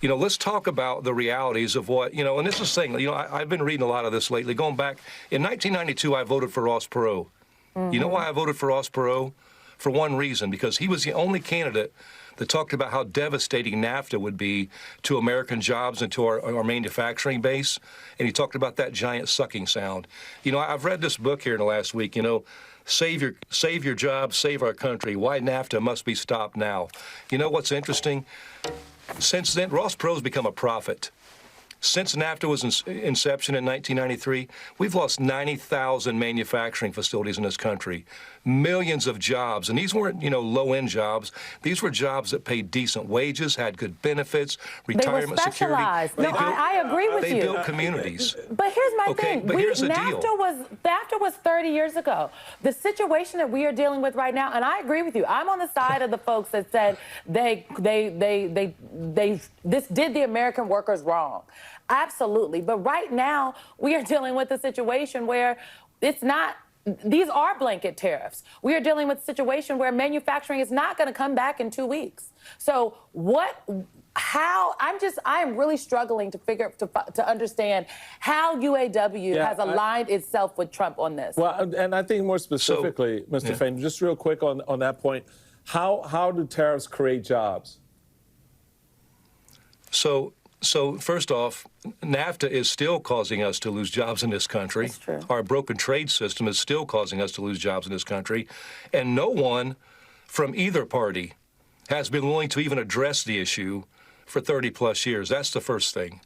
let's talk about the realities of what, and this is saying, I've been reading a lot of this lately. Going back, in 1992, I voted for Ross Perot. Mm-hmm. You know why I voted for Ross Perot? For one reason, because he was the only candidate that talked about how devastating NAFTA would be to American jobs and to our manufacturing base. And he talked about that giant sucking sound. I've read this book here in the last week, Save your jobs, save our country. Why NAFTA must be stopped now. You know what's interesting? Since then, Ross Perot's become a prophet. Since NAFTA was inception in 1993, we've lost 90,000 manufacturing facilities in this country, millions of jobs. And these weren't, low-end jobs. These were jobs that paid decent wages, had good benefits, retirement security. I agree with you. They built communities. But here's my thing. But here's the deal. NAFTA was 30 years ago. The situation that we are dealing with right now, and I agree with you. I'm on the side of the folks that said this did the American workers wrong. Absolutely. But right now, we are dealing with a situation where it's not, these are blanket tariffs. We are dealing with a situation where manufacturing is not going to come back in 2 weeks. So I am really struggling to understand how UAW has aligned itself with Trump on this. Well, and I think more specifically, Mr. Fain, just real quick on that point, how do tariffs create jobs? So first off, NAFTA is still causing us to lose jobs in this country. That's true. Our broken trade system is still causing us to lose jobs in this country. And no one from either party has been willing to even address the issue for 30-plus years. That's the first thing.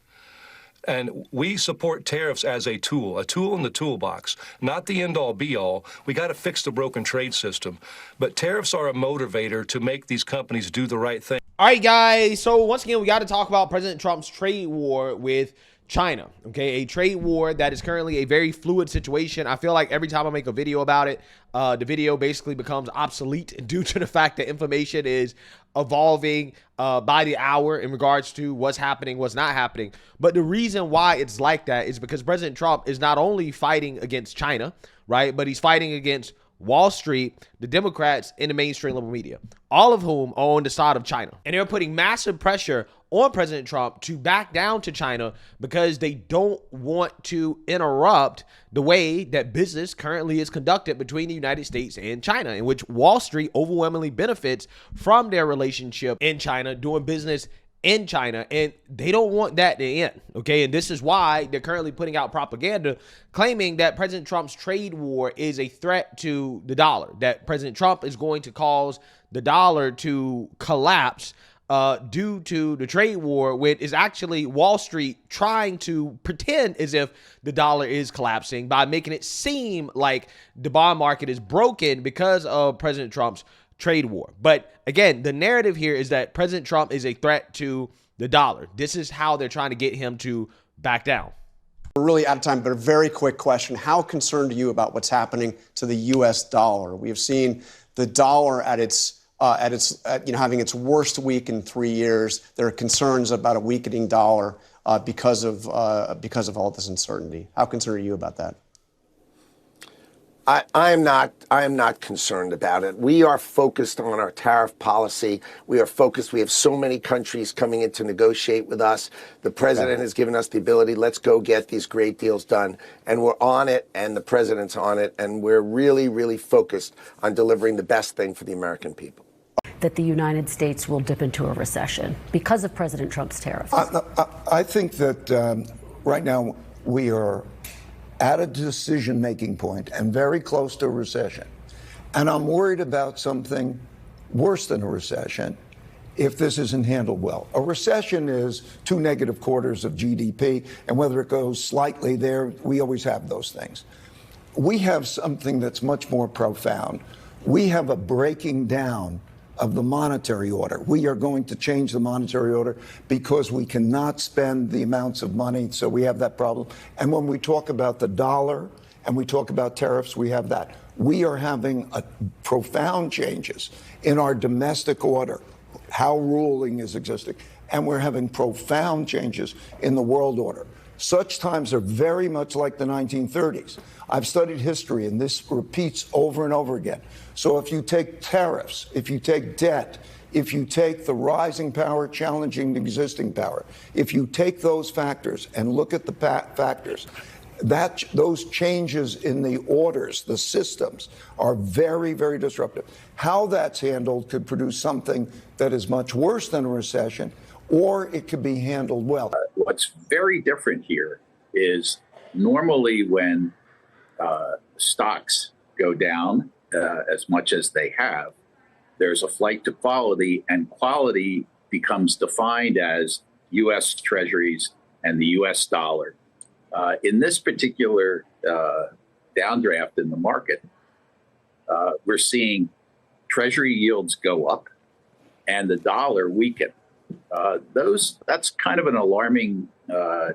And we support tariffs as a tool in the toolbox, not the end-all, be-all. We got to fix the broken trade system. But tariffs are a motivator to make these companies do the right thing. All right, guys. So once again, we got to talk about President Trump's trade war with China, okay? A trade war that is currently a very fluid situation. I feel like every time I make a video about it, the video basically becomes obsolete due to the fact that information is evolving by the hour in regards to what's happening, what's not happening. But the reason why it's like that is because President Trump is not only fighting against China, right, but he's fighting against Wall Street, the Democrats, and the mainstream liberal media, all of whom are on the side of China. And they're putting massive pressure on President Trump to back down to China because they don't want to interrupt the way that business currently is conducted between the United States and China, in which Wall Street overwhelmingly benefits from their relationship in China, doing business in China, and they don't want that to end, okay? And this is why they're currently putting out propaganda claiming that President Trump's trade war is a threat to the dollar, that President Trump is going to cause the dollar to collapse due to the trade war, which is actually Wall Street trying to pretend as if the dollar is collapsing by making it seem like the bond market is broken because of President Trump's trade war. But again, the narrative here is that President Trump is a threat to the dollar. This is how they're trying to get him to back down. We're really out of time, but a very quick question. How concerned are you about what's happening to the U.S. dollar? We have seen the dollar at having its worst week in 3 years. There are concerns about a weakening dollar because of all this uncertainty. How concerned are you about that? I am not concerned about it. We are focused on our tariff policy. We are focused. We have so many countries coming in to negotiate with us. The president has given us the ability, let's go get these great deals done. And we're on it, and the president's on it, and we're really, really focused on delivering the best thing for the American people. That the United States will dip into a recession because of President Trump's tariffs? I think that right now we are at a decision-making point and very close to a recession. And I'm worried about something worse than a recession if this isn't handled well. A recession is 2 negative quarters of GDP, and whether it goes slightly there, we always have those things. We have something that's much more profound. We have a breaking down of the monetary order. We are going to change the monetary order because we cannot spend the amounts of money, so we have that problem. And when we talk about the dollar and we talk about tariffs, we have that. We are having profound changes in our domestic order, how ruling is existing, and we're having profound changes in the world order. Such times are very much like the 1930s. I've studied history, and this repeats over and over again. So if you take tariffs, if you take debt, if you take the rising power challenging the existing power, if you take those factors and look at the factors, those changes in the orders, the systems, are very, very disruptive. How that's handled could produce something that is much worse than a recession, or it could be handled well. What's very different here is normally when stocks go down as much as they have, there's a flight to quality, and quality becomes defined as U.S. Treasuries and the U.S. dollar. In this particular downdraft in the market, we're seeing Treasury yields go up and the dollar weaken. That's kind of an alarming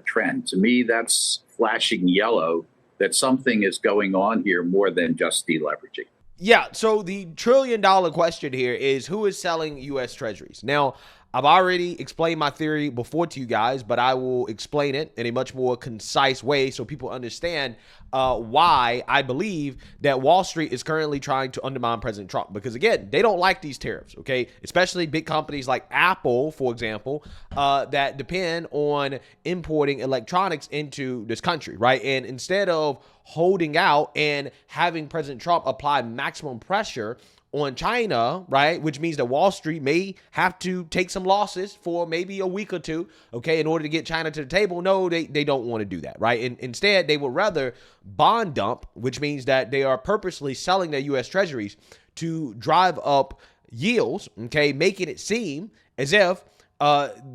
trend. To me, that's flashing yellow that something is going on here more than just deleveraging. Yeah, so the $1 trillion question here is who is selling U.S. Treasuries? Now, I've already explained my theory before to you guys, but I will explain it in a much more concise way so people understand why I believe that Wall Street is currently trying to undermine President Trump. Because, again, they don't like these tariffs, okay? Especially big companies like Apple, for example, that depend on importing electronics into this country, right? And instead of holding out and having President Trump apply maximum pressure on China, right, which means that Wall Street may have to take some losses for maybe a week or two, okay, in order to get China to the table. No, they don't want to do that, right? And instead, they would rather bond dump, which means that they are purposely selling their U.S. Treasuries to drive up yields, okay, making it seem as if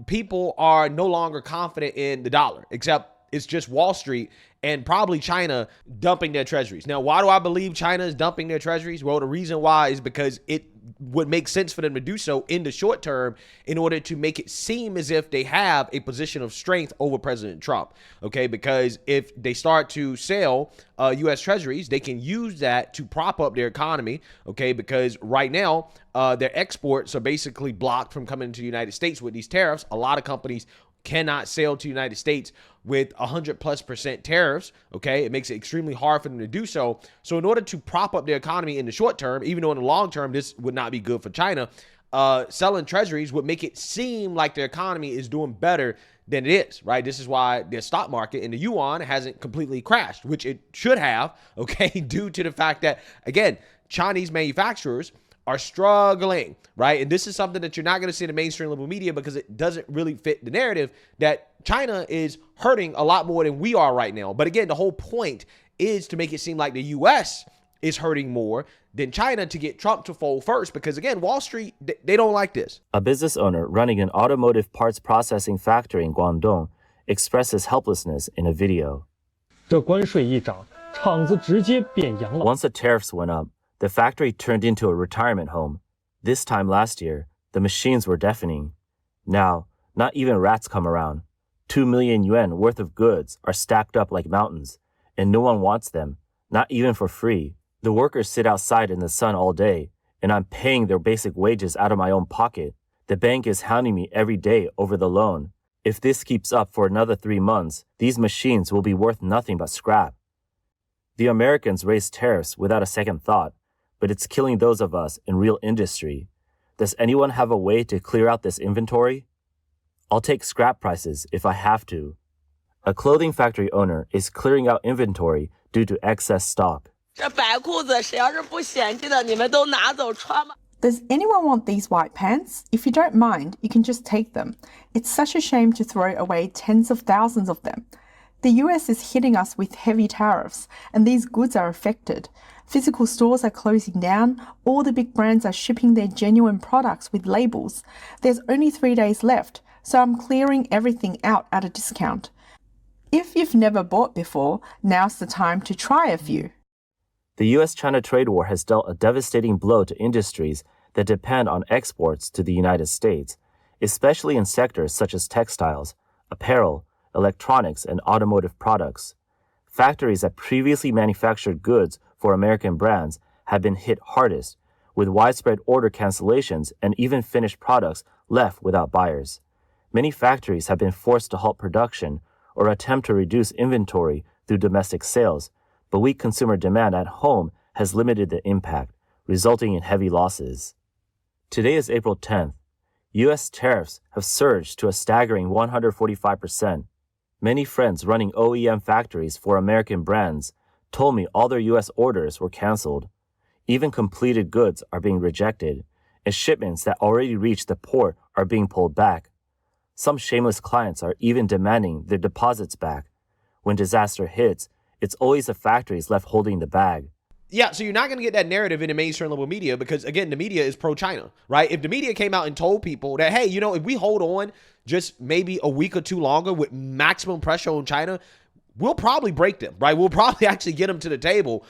people are no longer confident in the dollar, except it's just Wall Street and probably China dumping their treasuries. Now, why do I believe China is dumping their treasuries? Well, the reason why is because it would make sense for them to do so in the short term in order to make it seem as if they have a position of strength over President Trump, okay? Because if they start to sell U.S. treasuries, they can use that to prop up their economy, okay? Because right now, their exports are basically blocked from coming to the United States with these tariffs. A lot of companies cannot sell to the United States with 100+% tariffs, okay? It makes it extremely hard for them to do so. So in order to prop up their economy in the short term, even though in the long term this would not be good for China, selling treasuries would make it seem like their economy is doing better than it is, right? This is why their stock market in the yuan hasn't completely crashed, which it should have, okay, due to the fact that, again, Chinese manufacturers are struggling, right? And this is something that you're not going to see in the mainstream liberal media because it doesn't really fit the narrative that China is hurting a lot more than we are right now. But again, the whole point is to make it seem like the U.S. is hurting more than China to get Trump to fold first because, again, Wall Street, they don't like this. A business owner running an automotive parts processing factory in Guangdong expresses helplessness in a video. Once the tariffs went up, the factory turned into a retirement home. This time last year, the machines were deafening. Now, not even rats come around. 2 million yuan worth of goods are stacked up like mountains, and no one wants them, not even for free. The workers sit outside in the sun all day, and I'm paying their basic wages out of my own pocket. The bank is hounding me every day over the loan. If this keeps up for another 3 months, these machines will be worth nothing but scrap. The Americans raised tariffs without a second thought, but it's killing those of us in real industry. Does anyone have a way to clear out this inventory? I'll take scrap prices if I have to. A clothing factory owner is clearing out inventory due to excess stock. Does anyone want these white pants? If you don't mind, you can just take them. It's such a shame to throw away tens of thousands of them. The US is hitting us with heavy tariffs, and these goods are affected. Physical stores are closing down. All the big brands are shipping their genuine products with labels. There's only 3 days left, so I'm clearing everything out at a discount. If you've never bought before, now's the time to try a few. The U.S.-China trade war has dealt a devastating blow to industries that depend on exports to the United States, especially in sectors such as textiles, apparel, electronics, and automotive products. Factories that previously manufactured goods for American brands have been hit hardest, with widespread order cancellations and even finished products left without buyers. Many factories have been forced to halt production or attempt to reduce inventory through domestic sales, but weak consumer demand at home has limited the impact, resulting in heavy losses. Today is April 10th. U.S. tariffs have surged to a staggering 145%. Many friends running OEM factories for American brands told me all their U.S. orders were canceled. Even completed goods are being rejected, and shipments that already reached the port are being pulled back. Some shameless clients are even demanding their deposits back. When disaster hits, it's always the factories left holding the bag. Yeah, so you're not going to get that narrative in the mainstream level media because, again, the media is pro-China, right? If the media came out and told people that, hey, you know, if we hold on just maybe a week or two longer with maximum pressure on China, we'll probably break them, right? We'll probably actually get them to the table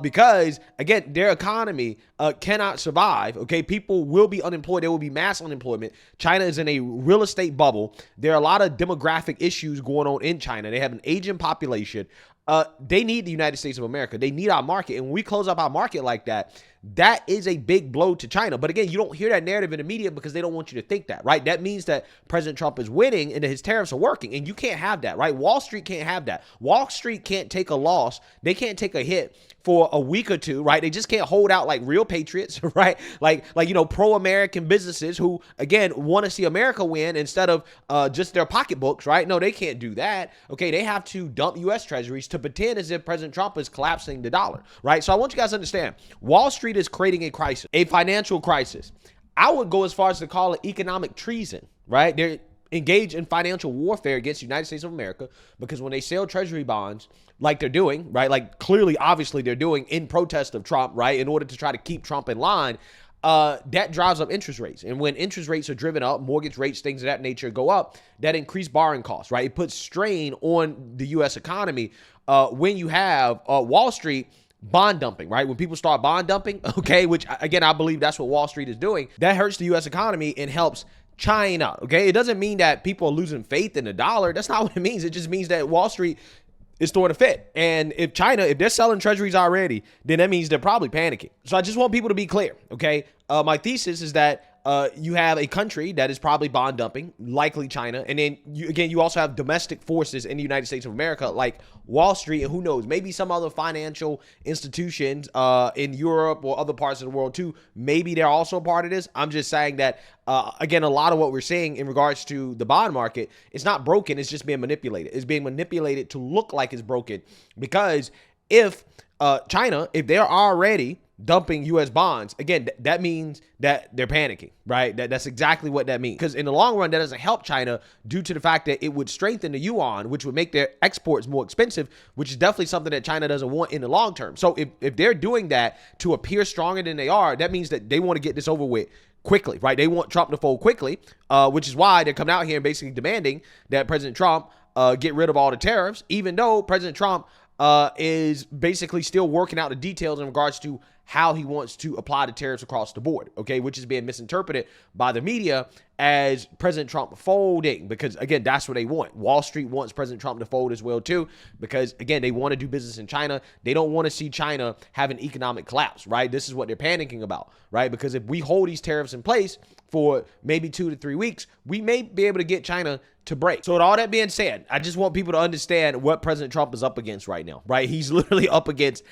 because, again, their economy cannot survive, okay? People will be unemployed. There will be mass unemployment. China is in a real estate bubble. There are a lot of demographic issues going on in China. They have an aging population. They need the United States of America. They need our market. And when we close up our market like that, that is a big blow to China. But again, you don't hear that narrative in the media because they don't want you to think that, right? That means that President Trump is winning and that his tariffs are working. And you can't have that, right? Wall Street can't have that. Wall Street can't take a loss. They can't take a hit for a week or two, right? They just can't hold out like real patriots, right? Like you know, pro-American businesses who, again, want to see America win instead of just their pocketbooks, right? No, they can't do that. Okay, they have to dump U.S. treasuries to pretend as if President Trump is collapsing the dollar, right? So I want you guys to understand, Wall Street is creating a crisis, a financial crisis. I would go as far as to call it economic treason, right? They're engaged in financial warfare against the United States of America because when they sell treasury bonds like they're doing, right, like clearly, obviously they're doing in protest of Trump, right, in order to try to keep Trump in line, that drives up interest rates. And when interest rates are driven up, mortgage rates, things of that nature go up, that increase borrowing costs, right? It puts strain on the U.S. economy when you have Wall Street bond dumping, right? When people start bond dumping, okay, which again, I believe that's what Wall Street is doing, that hurts the U.S. economy and helps China, okay? It doesn't mean that people are losing faith in the dollar. That's not what it means. It just means that Wall Street is throwing a fit. And if China, if they're selling treasuries already, then that means they're probably panicking. So I just want people to be clear, okay? My thesis is that you have a country that is probably bond dumping, likely China. And then, you also have domestic forces in the United States of America, like Wall Street, and who knows, maybe some other financial institutions in Europe or other parts of the world too. Maybe they're also a part of this. I'm just saying that, again, a lot of what we're seeing in regards to the bond market, it's not broken. It's just being manipulated. It's being manipulated to look like it's broken because if China, if they're already dumping U.S. bonds, again, that means that they're panicking, right? That's exactly what that means. Because in the long run, that doesn't help China due to the fact that it would strengthen the yuan, which would make their exports more expensive, which is definitely something that China doesn't want in the long term. So if they're doing that to appear stronger than they are, that means that they want to get this over with quickly, right? They want Trump to fold quickly, which is why they're coming out here and basically demanding that President Trump get rid of all the tariffs, even though President Trump is basically still working out the details in regards to how he wants to apply the tariffs across the board, okay, which is being misinterpreted by the media as President Trump folding because, again, that's what they want. Wall Street wants President Trump to fold as well, too, because, again, they want to do business in China. They don't want to see China have an economic collapse, right? This is what they're panicking about, right? Because if we hold these tariffs in place for maybe 2 to 3 weeks, we may be able to get China to break. So with all that being said, I just want people to understand what President Trump is up against right now, right? He's literally up against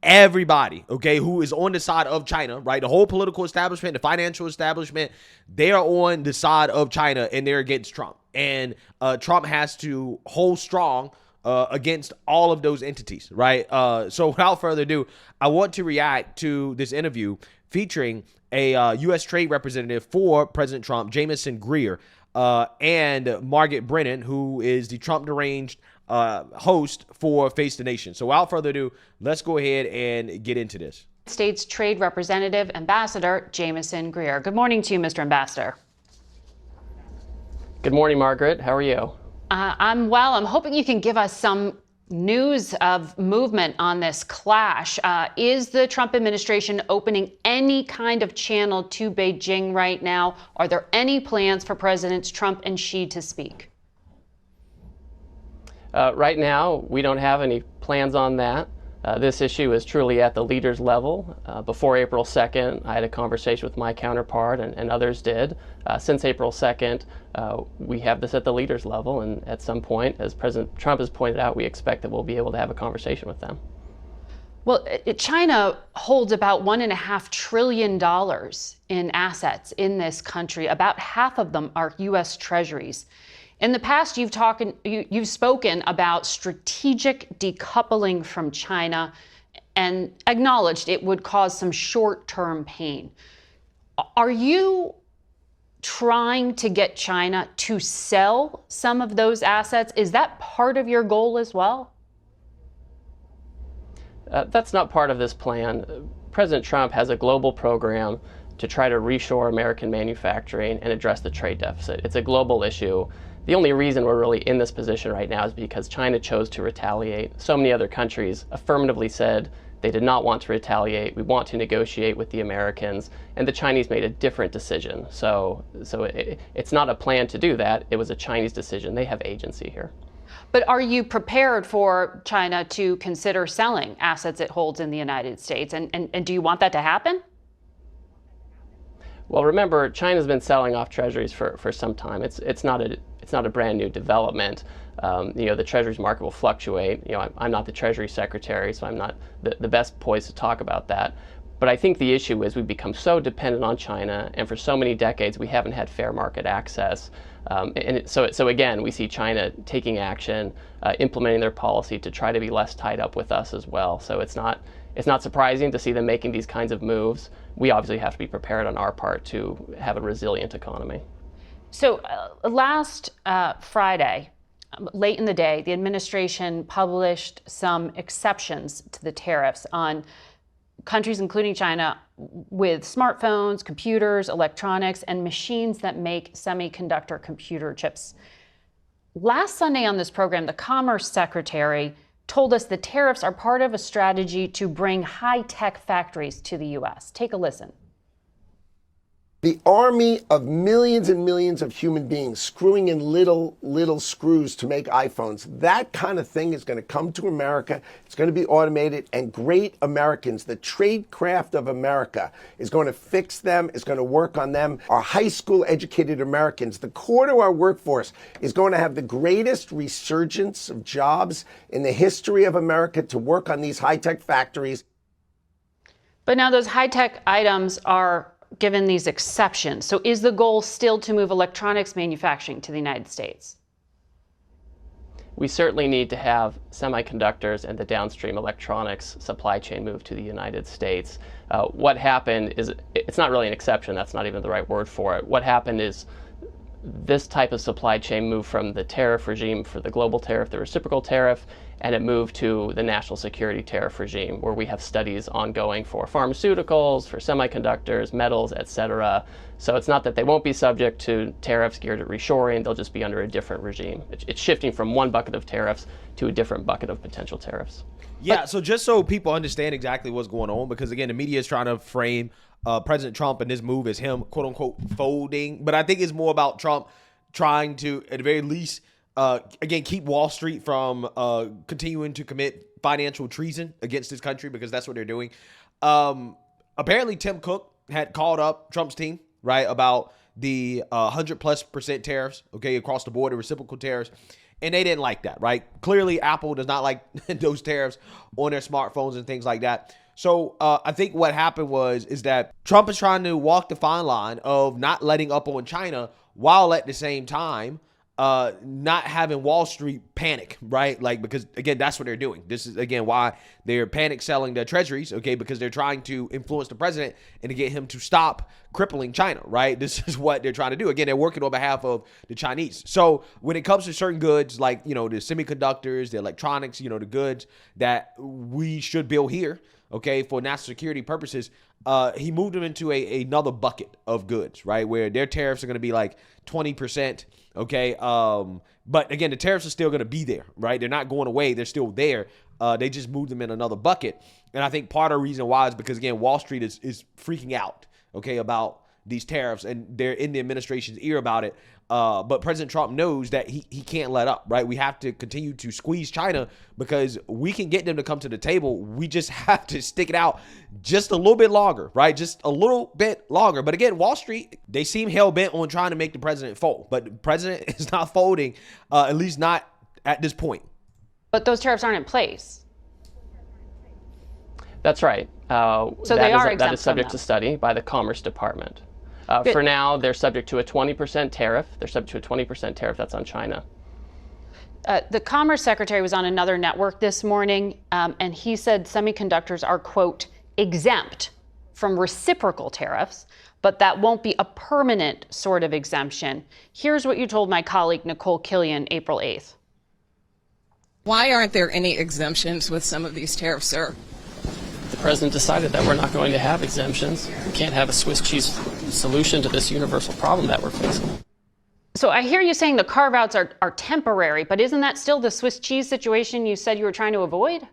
everybody, okay, who is on the side of China, right? The whole political establishment, the financial establishment, they are on the side of China and they're against Trump. And Trump has to hold strong against all of those entities, right? So without further ado, I want to react to this interview featuring a U.S. trade representative for President Trump, Jamieson Greer, and Margaret Brennan, who is the Trump deranged host for Face the Nation. So without further ado, let's go ahead and get into this. States Trade Representative Ambassador Jamieson Greer. Good morning to you, Mr. Ambassador. Good morning, Margaret. How are you? I'm well. I'm hoping you can give us some news of movement on this clash. Is the Trump administration opening any kind of channel to Beijing right now? Are there any plans for Presidents Trump and Xi to speak? Right now, we don't have any plans on that. This issue is truly at the leaders level. Before April 2nd, I had a conversation with my counterpart, and others did. Since April 2nd, we have this at the leaders level, and at some point, as President Trump has pointed out, we expect that we'll be able to have a conversation with them. Well, China holds about $1.5 trillion in assets in this country. About half of them are U.S. treasuries. In the past, you've spoken about strategic decoupling from China and acknowledged it would cause some short-term pain. Are you trying to get China to sell some of those assets? Is that part of your goal as well? That's not part of this plan. President Trump has a global program to try to reshore American manufacturing and address the trade deficit. It's a global issue. The only reason we're really in this position right now is because China chose to retaliate. So many other countries affirmatively said they did not want to retaliate. We want to negotiate with the Americans, and the Chinese made a different decision. So it's not a plan to do that. It was a Chinese decision. They have agency here. But are you prepared for China to consider selling assets it holds in the United States? And do you want that to happen? Well, remember, China's been selling off treasuries for some time. It's not a brand new development. The treasuries market will fluctuate. I'm not the Treasury Secretary, so I'm not the best poised to talk about that. But I think the issue is we've become so dependent on China, and for so many decades we haven't had fair market access. So again, we see China taking action, implementing their policy to try to be less tied up with us as well. So it's not surprising to see them making these kinds of moves. We obviously have to be prepared on our part to have a resilient economy. So last Friday, late in the day, the administration published some exceptions to the tariffs on countries, including China, with smartphones, computers, electronics, and machines that make semiconductor computer chips. Last Sunday on this program, the Commerce Secretary told us the tariffs are part of a strategy to bring high-tech factories to the U.S. Take a listen. The army of millions and millions of human beings screwing in little screws to make iPhones, that kind of thing is going to come to America. It's going to be automated, and great Americans, the trade craft of America, is going to fix them, is going to work on them. Our high school educated Americans, the core to our workforce, is going to have the greatest resurgence of jobs in the history of America to work on these high-tech factories. But now those high-tech items are given these exceptions. So is the goal still to move electronics manufacturing to the United States? We certainly need to have semiconductors and the downstream electronics supply chain move to the United States. What happened is, it's not really an exception, that's not even the right word for it. What happened is this type of supply chain moved from the tariff regime for the global tariff, the reciprocal tariff, and it moved to the national security tariff regime, where we have studies ongoing for pharmaceuticals, for semiconductors, metals, etc. So it's not that they won't be subject to tariffs geared at reshoring, they'll just be under a different regime. It's shifting from one bucket of tariffs to a different bucket of potential tariffs. Yeah, so just so people understand exactly what's going on, because again, the media is trying to frame President Trump and this move as him, quote unquote, folding. But I think it's more about Trump trying to, at the very least, again, keep Wall Street from continuing to commit financial treason against this country, because that's what they're doing. Apparently, Tim Cook had called up Trump's team, right, about the 100+% tariffs, okay, across the board, the reciprocal tariffs. And they didn't like that, right? Clearly, Apple does not like those tariffs on their smartphones and things like that. So I think what happened is that Trump is trying to walk the fine line of not letting up on China while at the same time not having Wall Street panic, right? Like, because again, that's what they're doing. This is again why they're panic selling their treasuries, okay? Because they're trying to influence the president and to get him to stop crippling China, right? This is what they're trying to do. Again, they're working on behalf of the Chinese. So when it comes to certain goods, like, the semiconductors, the electronics, the goods that we should build here, okay, for national security purposes, he moved them into another bucket of goods, right, where their tariffs are going to be like 20%, okay? But again, the tariffs are still going to be there, right? They're not going away. They're still there. They just moved them in another bucket. And I think part of the reason why is because, again, Wall Street is freaking out, okay, about these tariffs, and they're in the administration's ear about it. But President Trump knows that he can't let up, right? We have to continue to squeeze China because we can get them to come to the table. We just have to stick it out just a little bit longer, right? Just a little bit longer. But again, Wall Street, they seem hell-bent on trying to make the president fold. But the president is not folding, at least not at this point. But those tariffs aren't in place. That's right. So they are exempt that is subject from to them. study by the Commerce Department. For now, they're subject to a 20% tariff. They're subject to a 20% tariff. That's on China. The Commerce Secretary was on another network this morning, and he said semiconductors are, quote, exempt from reciprocal tariffs, but that won't be a permanent sort of exemption. Here's what you told my colleague Nicole Killian April 8th. Why aren't there any exemptions with some of these tariffs, sir? The president decided that we're not going to have exemptions. We can't have a Swiss cheese solution to this universal problem that we're facing. So I hear you saying the carve-outs are temporary, but isn't that still the Swiss cheese situation you said you were trying to avoid?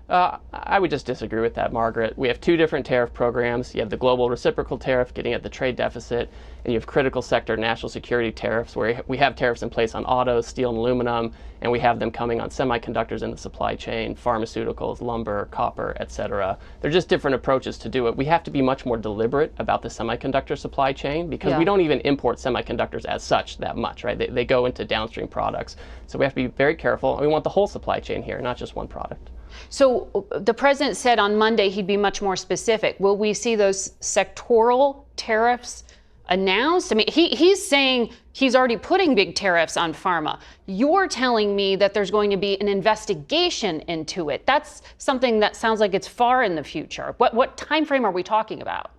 I would just disagree with that, Margaret. We have two different tariff programs. You have the global reciprocal tariff getting at the trade deficit, and you have critical sector national security tariffs, where we have tariffs in place on autos, steel, and aluminum, and we have them coming on semiconductors in the supply chain, pharmaceuticals, lumber, copper, etc. They're just different approaches to do it. We have to be much more deliberate about the semiconductor supply chain because we don't even import semiconductors as such that much, right? They go into downstream products. So we have to be very careful. We want the whole supply chain here, not just one product. So the president said on Monday he'd be much more specific. Will we see those sectoral tariffs announced? I mean, he's saying he's already putting big tariffs on pharma. You're telling me that there's going to be an investigation into it. That's something that sounds like it's far in the future. What time frame are we talking about?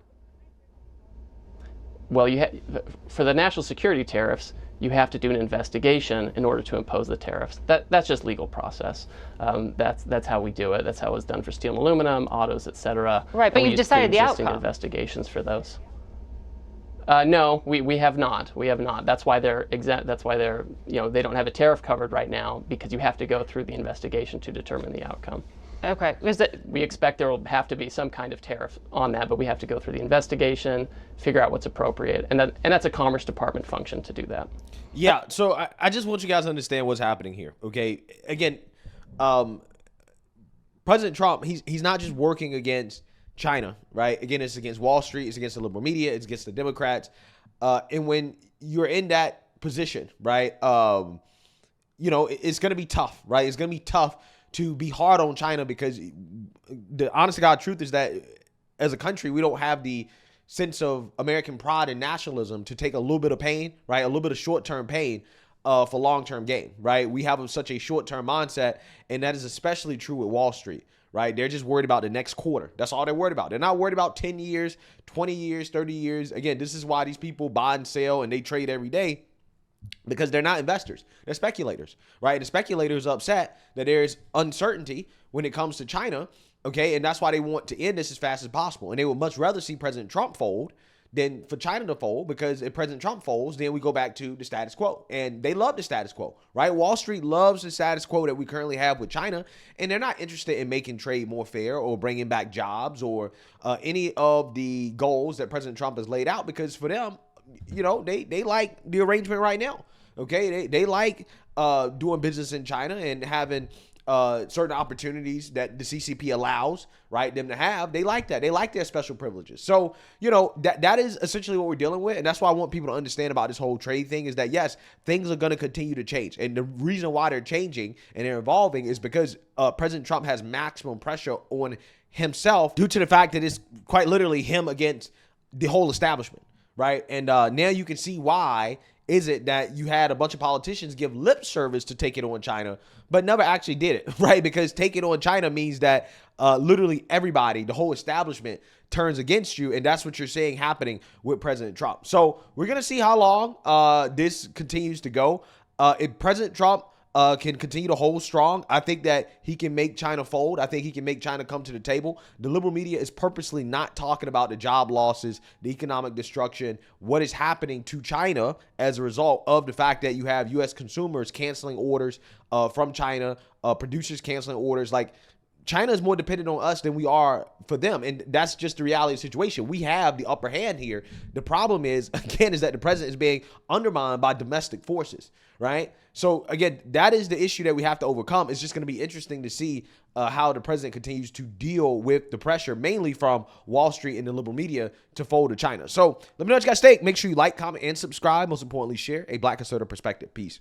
Well, for the national security tariffs, you have to do an investigation in order to impose the tariffs. That's just legal process. That's how we do it. That's how it was done for steel and aluminum, autos, etc. Right, but you've decided the outcome. Investigations for those. No, we have not. We have not. That's why they're exempt. That's why they're they don't have a tariff covered right now, because you have to go through the investigation to determine the outcome. Okay. We expect there will have to be some kind of tariff on that, but we have to go through the investigation, figure out what's appropriate, and that's a Commerce Department function to do that. Yeah, so I just want you guys to understand what's happening here, okay? Again, President Trump, he's not just working against China, right? Again, it's against Wall Street, it's against the liberal media, it's against the Democrats. And when you're in that position, right, it's going to be tough, right? It's going to be tough to be hard on China because the honest to God truth is that as a country, we don't have the sense of American pride and nationalism to take a little bit of pain, right? A little bit of short-term pain for long-term gain, right? We have such a short-term mindset, and that is especially true with Wall Street, right? They're just worried about the next quarter. That's all they're worried about. They're not worried about 10 years, 20 years, 30 years. Again, this is why these people buy and sell and they trade every day, because they're not investors. They're speculators, right? The speculators are upset that there's uncertainty when it comes to China, okay? And that's why they want to end this as fast as possible. And they would much rather see President Trump fold than for China to fold, because if President Trump folds, then we go back to the status quo. And they love the status quo, right? Wall Street loves the status quo that we currently have with China, and they're not interested in making trade more fair or bringing back jobs or any of the goals that President Trump has laid out, because for them, they like the arrangement right now. Okay, they like doing business in China and having certain opportunities that the CCP allows, right, them to have. They like that. They like their special privileges. So, that is essentially what we're dealing with. And that's why I want people to understand about this whole trade thing is that, yes, things are going to continue to change. And the reason why they're changing and they're evolving is because President Trump has maximum pressure on himself due to the fact that it's quite literally him against the whole establishment. Right. And now you can see why is it that you had a bunch of politicians give lip service to take it on China, but never actually did it. Right. Because taking on China means that literally everybody, the whole establishment turns against you. And that's what you're seeing happening with President Trump. So we're going to see how long this continues to go. If President Trump can continue to hold strong, I think that he can make China fold. I think he can make China come to the table. The liberal media is purposely not talking about the job losses, the economic destruction, what is happening to China as a result of the fact that you have U.S. consumers canceling orders from China, producers canceling orders. Like, China is more dependent on us than we are for them. And that's just the reality of the situation. We have the upper hand here. The problem is, again, is that the president is being undermined by domestic forces, right? So, again, that is the issue that we have to overcome. It's just going to be interesting to see how the president continues to deal with the pressure, mainly from Wall Street and the liberal media, to fold to China. So let me know what you guys think. Make sure you like, comment, and subscribe. Most importantly, share a Black conservative perspective. Peace.